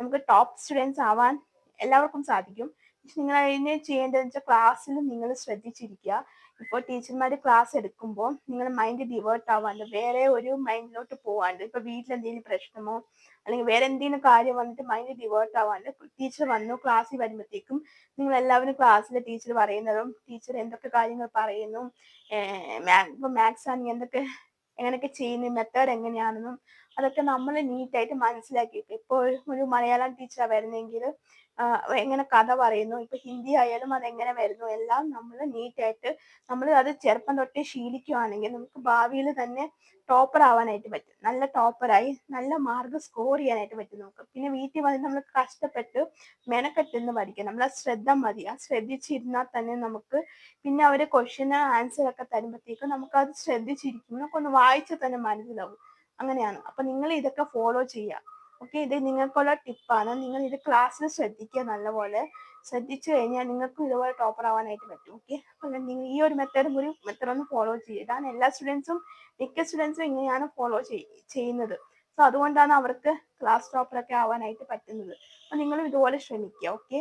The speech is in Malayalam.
നമുക്ക് ടോപ്പ് സ്റ്റുഡൻസ് ആവാൻ എല്ലാവർക്കും സാധിക്കും. പക്ഷെ നിങ്ങൾ അതിന് ചെയ്യേണ്ടതെന്ന് വെച്ചാൽ ക്ലാസ്സിൽ നിങ്ങൾ ശ്രദ്ധിച്ചിരിക്കുക. ഇപ്പോൾ ടീച്ചർമാർ ക്ലാസ് എടുക്കുമ്പോൾ നിങ്ങൾ മൈൻഡ് ഡിവേർട്ട് ആവാണ്ട് വേറെ ഒരു മൈൻഡിലോട്ട് പോവാണ്ട്, ഇപ്പൊ വീട്ടിൽ എന്തെങ്കിലും പ്രശ്നമോ അല്ലെങ്കിൽ വേറെ എന്തെങ്കിലും കാര്യം വന്നിട്ട് മൈൻഡ് ഡിവേർട്ട് ആവാണ്ട് ടീച്ചർ വന്നു ക്ലാസ്സിൽ വരുമ്പോഴത്തേക്കും നിങ്ങൾ എല്ലാവരും ക്ലാസ്സിൽ ടീച്ചർ പറയുന്നതും ടീച്ചർ എന്തൊക്കെ കാര്യങ്ങൾ പറയുന്നു, ഇപ്പൊ മാത്സ് ആണെങ്കിൽ എന്തൊക്കെ എങ്ങനെയൊക്കെ ചെയ്യുന്നു, മെത്തേഡ് എങ്ങനെയാണെന്നും അതൊക്കെ നമ്മൾ നീറ്റായിട്ട് മനസ്സിലാക്കിയിട്ട്, ഇപ്പോൾ ഒരു മലയാളം ടീച്ചറാണ് വരുന്നതെങ്കിൽ എങ്ങനെ കഥ പറയുന്നു, ഇപ്പൊ ഹിന്ദി ആയാലും അതെങ്ങനെ വരുന്നു, എല്ലാം നമ്മൾ നീറ്റായിട്ട് നമ്മൾ അത് ചെറുപ്പം തൊട്ടേ ശീലിക്കുകയാണെങ്കിൽ നമുക്ക് ഭാവിയിൽ തന്നെ ടോപ്പർ ആവാനായിട്ട് പറ്റും. നല്ല ടോപ്പറായി നല്ല മാർക്ക് സ്കോർ ചെയ്യാനായിട്ട് പറ്റും നമുക്ക്. പിന്നെ വീട്ടിൽ വന്ന് നമ്മൾ കഷ്ടപ്പെട്ട് മെനക്കെട്ടിരുന്ന് പഠിക്കാം. നമ്മളെ ശ്രദ്ധ മതി. ആ ശ്രദ്ധിച്ചിരുന്നാൽ തന്നെ നമുക്ക് പിന്നെ അവർ ക്വസ്റ്റ്യന് ആൻസർ ഒക്കെ തരുമ്പോഴത്തേക്കും നമുക്കത് ശ്രദ്ധിച്ചിരിക്കും, നമുക്കൊന്ന് വായിച്ചാൽ തന്നെ മനസ്സിലാവും. അങ്ങനെയാണ്. അപ്പൊ നിങ്ങൾ ഇതൊക്കെ ഫോളോ ചെയ്യുക. ഓക്കെ, ഇത് നിങ്ങൾക്കുള്ള ടിപ്പാണ്. നിങ്ങൾ ഇത് ക്ലാസ്സിൽ ശ്രദ്ധിക്കുക. നല്ലപോലെ ശ്രദ്ധിച്ചു കഴിഞ്ഞാൽ നിങ്ങൾക്കും ഇതുപോലെ ടോപ്പർ ആവാനായിട്ട് പറ്റും. ഓക്കെ, അപ്പൊ നിങ്ങൾ ഈ ഒരു മെത്തേഡ് ഒന്ന് ഫോളോ ചെയ്യുക. ഇതാണ് എല്ലാ സ്റ്റുഡൻസും, മിക്ക സ്റ്റുഡൻസും ഇങ്ങനെയാണ് ഫോളോ ചെയ്യുന്നത്. സോ അതുകൊണ്ടാണ് അവർക്ക് ക്ലാസ് ടോപ്പർ ഒക്കെ ആവാനായിട്ട് പറ്റുന്നത്. അപ്പൊ നിങ്ങളും ഇതുപോലെ ശ്രമിക്കുക. ഓക്കെ.